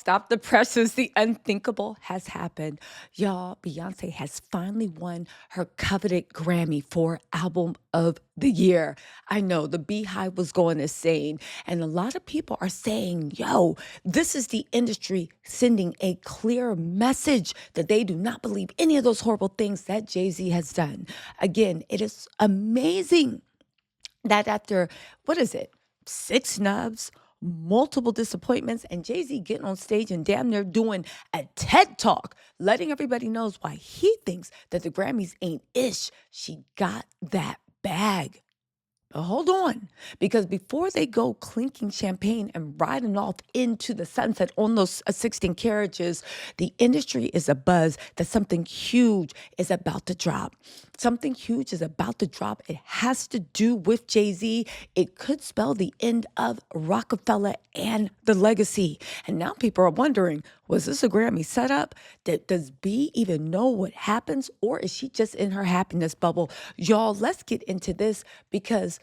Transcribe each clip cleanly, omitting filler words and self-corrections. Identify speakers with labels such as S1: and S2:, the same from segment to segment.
S1: stop the presses. The unthinkable has happened. Y'all, Beyonce has finally won her coveted Grammy for Album of the Year. I know the Beehive was going insane, and a lot of people are saying, yo, this is the industry sending a clear message that they do not believe any of those horrible things that Jay-Z has done. Again, it is amazing that after, what is it, 6 snubs, multiple disappointments, and Jay-Z getting on stage and damn near doing a TED Talk, letting everybody knows why he thinks that the Grammys ain't ish. She got that bag. But hold on, because before they go clinking champagne and riding off into the sunset on those 16 carriages, the industry is abuzz that something huge is about to drop. Something huge is about to drop. It has to do with Jay-Z. It could spell the end of Rockefeller and the legacy. And now people are wondering, was this a Grammy setup? Does B even know what happens? Or is she just in her happiness bubble? Y'all, let's get into this, because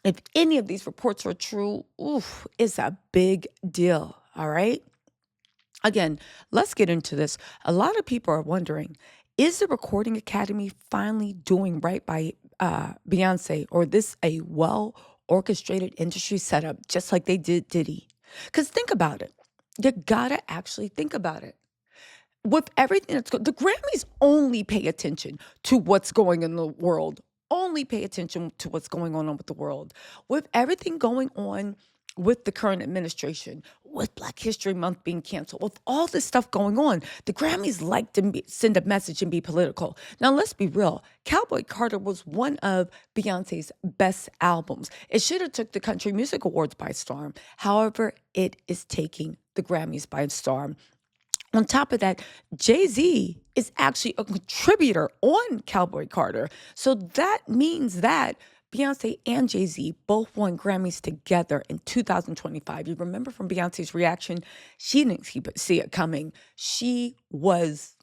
S1: if any of these reports are true, oof, it's a big deal. All right. Again, let's get into this. A lot of people are wondering, is the Recording Academy finally doing right by Beyonce, or this a well orchestrated industry setup just like they did Diddy? Because think about it. You gotta actually think about it. With everything the Grammys only pay attention to what's going in the world. Only pay attention to what's going on with the world. With everything going on with the current administration, with Black History Month being canceled, with all this stuff going on, the Grammys like to send a message and be political. Now, let's be real. Cowboy Carter was one of Beyonce's best albums. It should have took the Country Music Awards by storm. However, it is taking the Grammys by storm. On top of that, Jay-Z is actually a contributor on Cowboy Carter. So that means that Beyonce and Jay-Z both won Grammys together in 2025. You remember from Beyonce's reaction, she didn't see it coming. She was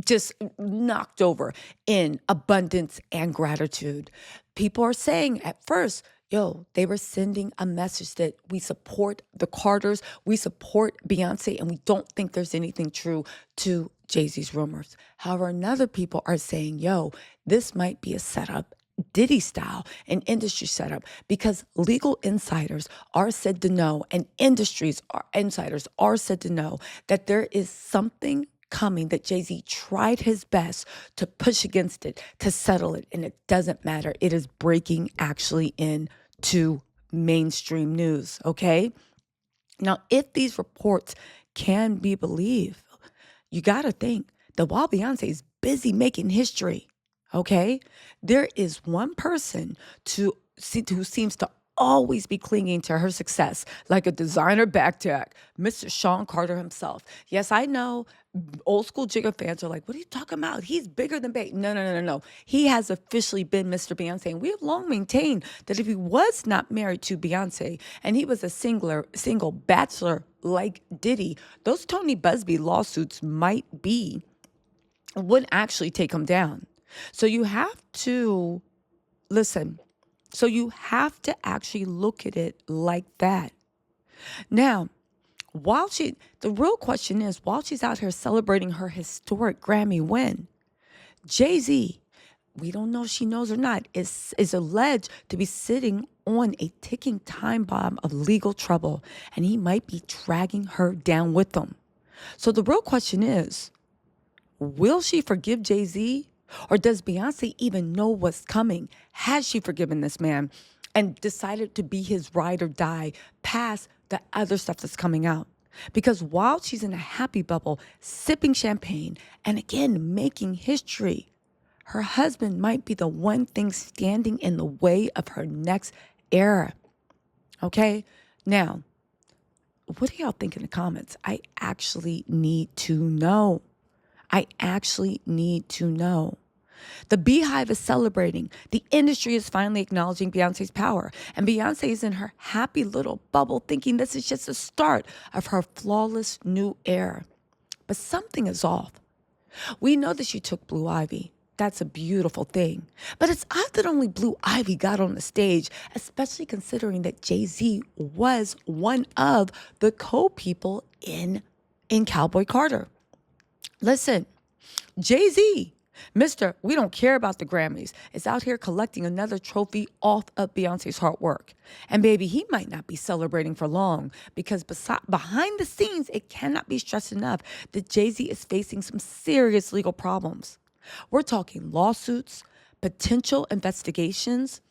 S1: just knocked over in abundance and gratitude. People are saying at first, yo, they were sending a message that we support the Carters, we support Beyonce, and we don't think there's anything true to Jay-Z's rumors. However, another people are saying, yo, this might be a setup, Diddy style, an industry setup, because legal insiders are said to know, and insiders are said to know that there is something coming that Jay-Z tried his best to push against it, to settle it, and it doesn't matter. It is breaking actually into mainstream news, okay? Now, if these reports can be believed, you got to think that while Beyonce is busy making history, okay, there is one person who seems to always be clinging to her success like a designer backpack, Mr. Sean Carter himself. Yes, I know old school Jigga fans are like, what are you talking about? He's bigger than Bey. No. He has officially been Mr. Beyonce. And we have long maintained that if he was not married to Beyonce and he was a single bachelor like Diddy, those Tony Busby lawsuits would actually take him down. So you have to listen. So you have to actually look at it like that. Now, the real question is, while she's out here celebrating her historic Grammy win, Jay-Z, we don't know if she knows or not, is alleged to be sitting on a ticking time bomb of legal trouble, and he might be dragging her down with him. So the real question is, will she forgive Jay-Z? Or does Beyonce even know what's coming? Has she forgiven this man and decided to be his ride or die past the other stuff that's coming out? Because while she's in a happy bubble, sipping champagne, and again, making history, her husband might be the one thing standing in the way of her next era. Okay? Now, what do y'all think in the comments? I actually need to know. The Beehive is celebrating. The industry is finally acknowledging Beyonce's power. And Beyonce is in her happy little bubble thinking this is just the start of her flawless new era. But something is off. We know that she took Blue Ivy. That's a beautiful thing. But it's odd that only Blue Ivy got on the stage, especially considering that Jay-Z was one of the co-people in in Cowboy Carter. Listen, Jay-Z, Mr. We don't care about the Grammys, is out here collecting another trophy off of Beyonce's hard work. And baby, he might not be celebrating for long because behind the scenes, it cannot be stressed enough that Jay-Z is facing some serious legal problems. We're talking lawsuits, potential investigations,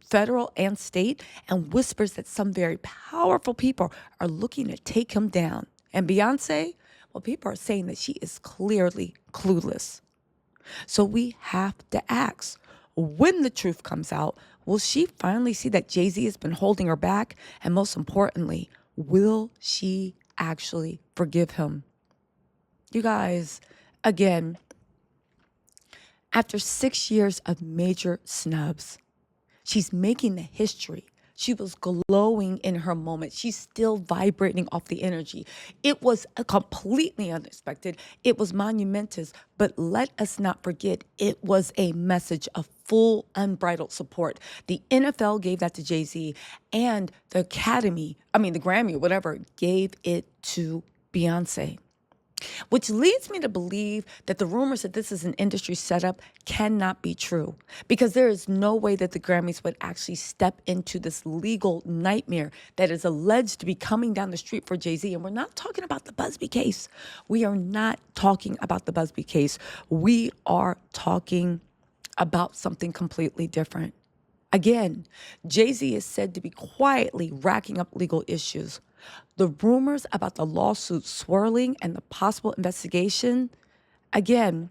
S1: federal and state, and whispers that some very powerful people are looking to take him down. And Beyonce, well, people are saying that she is clearly clueless. So we have to ask, when the truth comes out, will she finally see that Jay-Z has been holding her back? And most importantly, will she actually forgive him? You guys, again, after 6 years of major snubs, she's making the history. She was glowing in her moment. She's still vibrating off the energy. It was a completely unexpected. It was monumentous. But let us not forget, it was a message of full, unbridled support. The NFL gave that to Jay-Z, and the the Grammy, whatever, gave it to Beyonce. Which leads me to believe that the rumors that this is an industry setup cannot be true, because there is no way that the Grammys would actually step into this legal nightmare that is alleged to be coming down the street for Jay-Z. And we're not talking about the Busby case. We are not talking about the Busby case. We are talking about something completely different. Again, Jay-Z is said to be quietly racking up legal issues. The rumors about the lawsuit swirling and the possible investigation, again,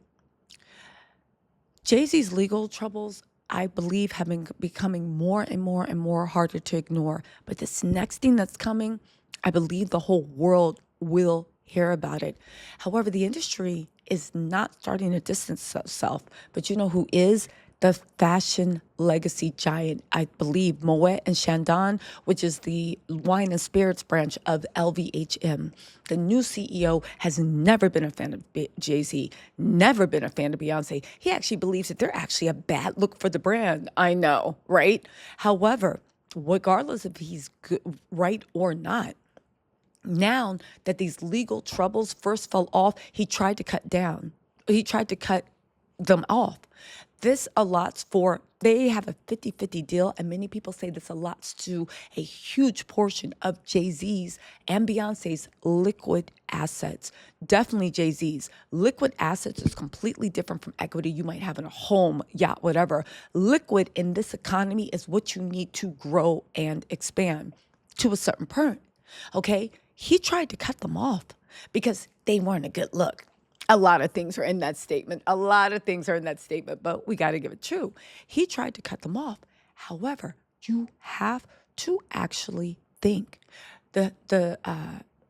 S1: Jay-Z's legal troubles, I believe, have been becoming more and more and more harder to ignore. But this next thing that's coming, I believe the whole world will hear about it. However, the industry is not starting to distance itself. But you know who is? The fashion legacy giant, I believe, Moet and Chandon, which is the wine and spirits branch of LVHM. The new CEO has never been a fan of Jay-Z, never been a fan of Beyonce. He actually believes that they're actually a bad look for the brand. I know, right? However, regardless if he's good, right or not, now that these legal troubles first fell off, he tried to cut them off. This allots for, they have a 50-50 deal, and many people say this allots to a huge portion of Jay-Z's and Beyonce's liquid assets. Definitely Jay-Z's. Liquid assets is completely different from equity you might have in a home, yacht, whatever. Liquid in this economy is what you need to grow and expand to a certain point, okay? He tried to cut them off because they weren't a good look. A lot of things are in that statement. But we got to give it true. He tried to cut them off. However, you have to actually think. The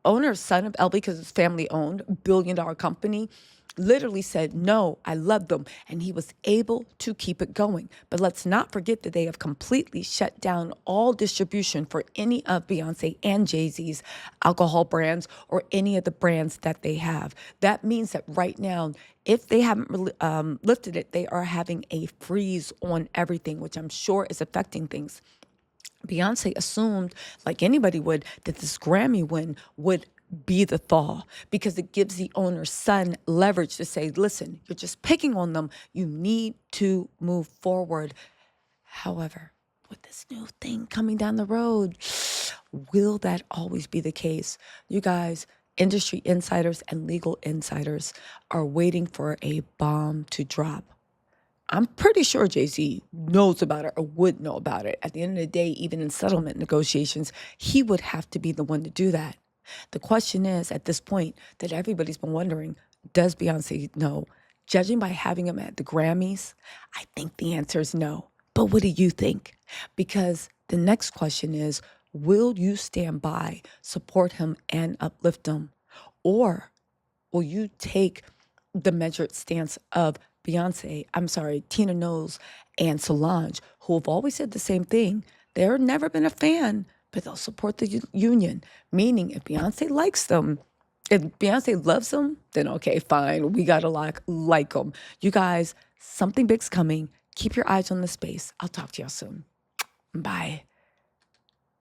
S1: owner's son of LV, because it's family owned, billion-dollar company, literally said, no, I love them. And he was able to keep it going. But let's not forget that they have completely shut down all distribution for any of Beyonce and Jay-Z's alcohol brands or any of the brands that they have. That means that right now, if they haven't lifted it, they are having a freeze on everything, which I'm sure is affecting things. Beyonce assumed, like anybody would, that this Grammy win would be the thaw, because it gives the owner's son leverage to say, listen, you're just picking on them. You need to move forward. However, with this new thing coming down the road, will that always be the case? You guys, industry insiders and legal insiders are waiting for a bomb to drop. I'm pretty sure Jay-Z knows about it or would know about it. At the end of the day, even in settlement negotiations, he would have to be the one to do that. The question is, at this point, that everybody's been wondering, does Beyonce know? Judging by having him at the Grammys, I think the answer is no. But what do you think? Because the next question is, will you stand by, support him, and uplift him? Or will you take the measured stance of Tina Knowles and Solange, who have always said the same thing? They've never been a fan, but they'll support the union. Meaning, if Beyonce likes them, if Beyonce loves them, then okay, fine. We gotta like them. You guys, something big's coming. Keep your eyes on the space. I'll talk to y'all soon. Bye.